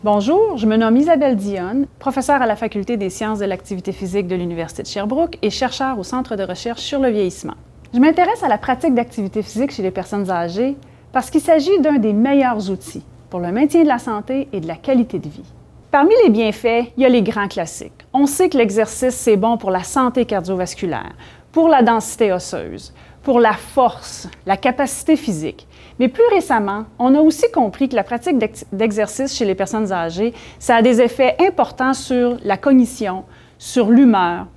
Bonjour, je me nomme Isabelle Dionne, professeure à la Faculté des sciences de l'activité physique de l'Université de Sherbrooke et chercheure au Centre de recherche sur le vieillissement. Je m'intéresse à la pratique d'activité physique chez les personnes âgées parce qu'il s'agit d'un des meilleurs outils pour le maintien de la santé et de la qualité de vie. Parmi les bienfaits, il y a les grands classiques. On sait que l'exercice, c'est bon pour la santé cardiovasculaire, pour la densité osseuse, pour la force, la capacité physique. Mais plus récemment, on a aussi compris que la pratique d'exercice chez les personnes âgées, ça a des effets importants sur la cognition, sur l'humeur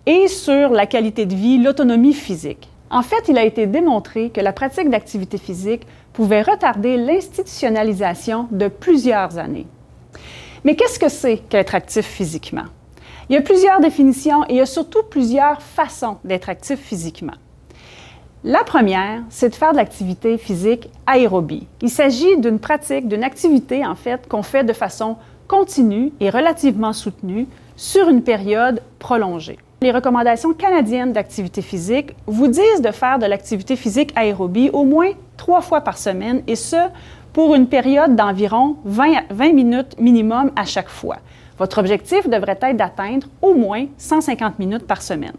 et sur la qualité de vie, l'autonomie physique. En fait, il a été démontré que la pratique d'activité physique pouvait retarder l'institutionnalisation de plusieurs années. Mais qu'est-ce que c'est qu'être actif physiquement? Il y a plusieurs définitions et il y a surtout plusieurs façons d'être actif physiquement. La première, c'est de faire de l'activité physique aérobie. Il s'agit d'une pratique, d'une activité en fait, qu'on fait de façon continue et relativement soutenue sur une période prolongée. Les recommandations canadiennes d'activité physique vous disent de faire de l'activité physique aérobie au moins 3 fois par semaine et ce, pour une période d'environ 20 minutes minimum à chaque fois. Votre objectif devrait être d'atteindre au moins 150 minutes par semaine.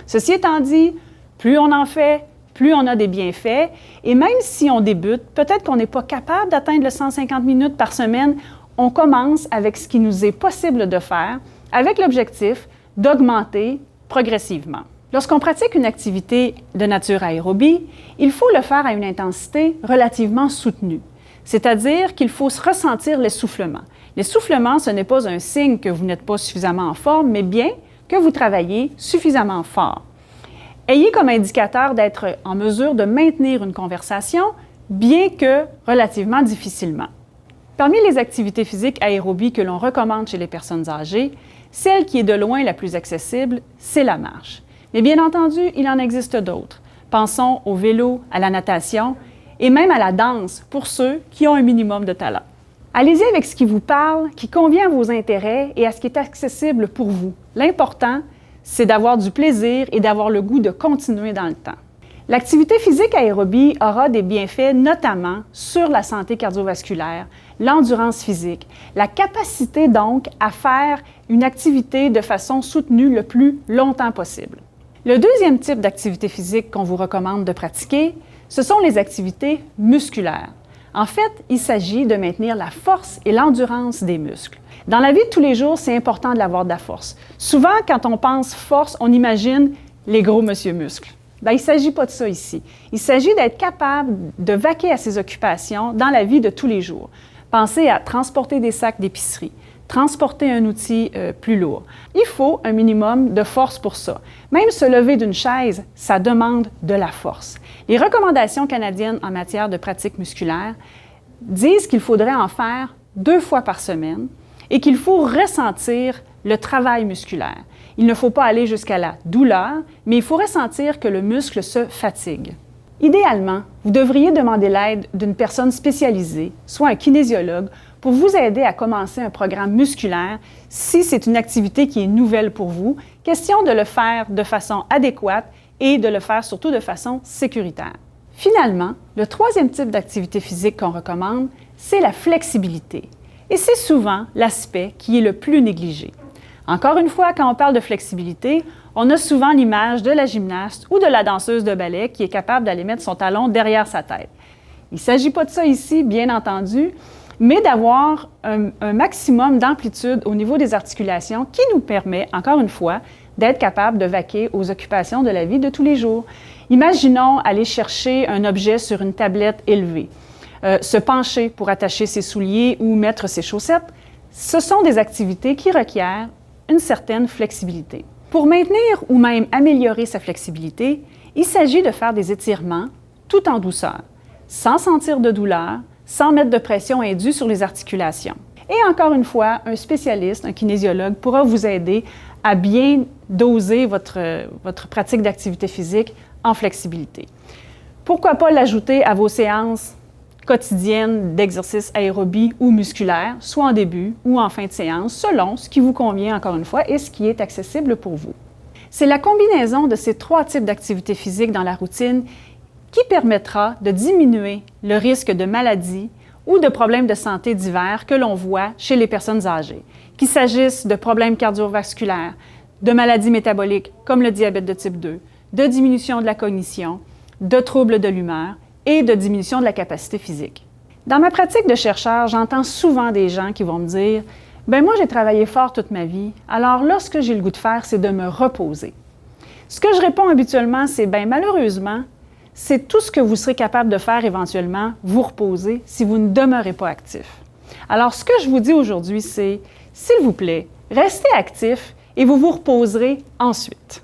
Ceci étant dit, plus on en fait, plus on a des bienfaits. Et même si on débute, peut-être qu'on n'est pas capable d'atteindre le 150 minutes par semaine, on commence avec ce qui nous est possible de faire, avec l'objectif d'augmenter progressivement. Lorsqu'on pratique une activité de nature aérobie, il faut le faire à une intensité relativement soutenue. C'est-à-dire qu'il faut se ressentir l'essoufflement. L'essoufflement, ce n'est pas un signe que vous n'êtes pas suffisamment en forme, mais bien que vous travaillez suffisamment fort. Ayez comme indicateur d'être en mesure de maintenir une conversation, bien que relativement difficilement. Parmi les activités physiques aérobies que l'on recommande chez les personnes âgées, celle qui est de loin la plus accessible, c'est la marche. Mais bien entendu, il en existe d'autres. Pensons au vélo, à la natation et même à la danse pour ceux qui ont un minimum de talent. Allez-y avec ce qui vous parle, qui convient à vos intérêts et à ce qui est accessible pour vous. L'important, c'est d'avoir du plaisir et d'avoir le goût de continuer dans le temps. L'activité physique aérobie aura des bienfaits notamment sur la santé cardiovasculaire, l'endurance physique, la capacité donc à faire une activité de façon soutenue le plus longtemps possible. Le deuxième type d'activité physique qu'on vous recommande de pratiquer, ce sont les activités musculaires. En fait, il s'agit de maintenir la force et l'endurance des muscles. Dans la vie de tous les jours, c'est important d'avoir de la force. Souvent, quand on pense force, on imagine les gros monsieur muscles. Bien, il ne s'agit pas de ça ici. Il s'agit d'être capable de vaquer à ses occupations dans la vie de tous les jours. Pensez à transporter des sacs d'épicerie, transporter un outil plus lourd. Il faut un minimum de force pour ça. Même se lever d'une chaise, ça demande de la force. Les recommandations canadiennes en matière de pratique musculaire disent qu'il faudrait en faire 2 fois par semaine et qu'il faut ressentir le travail musculaire. Il ne faut pas aller jusqu'à la douleur, mais il faut ressentir que le muscle se fatigue. Idéalement, vous devriez demander l'aide d'une personne spécialisée, soit un kinésiologue, pour vous aider à commencer un programme musculaire si c'est une activité qui est nouvelle pour vous. Question de le faire de façon adéquate et de le faire surtout de façon sécuritaire. Finalement, le troisième type d'activité physique qu'on recommande, c'est la flexibilité. Et c'est souvent l'aspect qui est le plus négligé. Encore une fois, quand on parle de flexibilité, on a souvent l'image de la gymnaste ou de la danseuse de ballet qui est capable d'aller mettre son talon derrière sa tête. Il ne s'agit pas de ça ici, bien entendu, mais d'avoir un maximum d'amplitude au niveau des articulations qui nous permet, encore une fois, d'être capable de vaquer aux occupations de la vie de tous les jours. Imaginons aller chercher un objet sur une tablette élevée, se pencher pour attacher ses souliers ou mettre ses chaussettes. Ce sont des activités qui requièrent une certaine flexibilité. Pour maintenir ou même améliorer sa flexibilité, il s'agit de faire des étirements tout en douceur, sans sentir de douleur, sans mettre de pression indue sur les articulations. Et encore une fois, un spécialiste, un kinésiologue, pourra vous aider à bien doser votre pratique d'activité physique en flexibilité. Pourquoi pas l'ajouter à vos séances quotidiennes d'exercice aérobie ou musculaire, soit en début ou en fin de séance, selon ce qui vous convient encore une fois et ce qui est accessible pour vous. C'est la combinaison de ces 3 types d'activités physiques dans la routine qui permettra de diminuer le risque de maladie ou de problèmes de santé divers que l'on voit chez les personnes âgées, qu'il s'agisse de problèmes cardiovasculaires, de maladies métaboliques comme le diabète de type 2, de diminution de la cognition, de troubles de l'humeur et de diminution de la capacité physique. Dans ma pratique de chercheur, j'entends souvent des gens qui vont me dire « Bien, moi, j'ai travaillé fort toute ma vie, alors là, ce que j'ai le goût de faire, c'est de me reposer. » Ce que je réponds habituellement, c'est « Bien, malheureusement, c'est tout ce que vous serez capable de faire éventuellement, vous reposer, si vous ne demeurez pas actif. » Alors, ce que je vous dis aujourd'hui, c'est « S'il vous plaît, restez actif et vous vous reposerez ensuite. »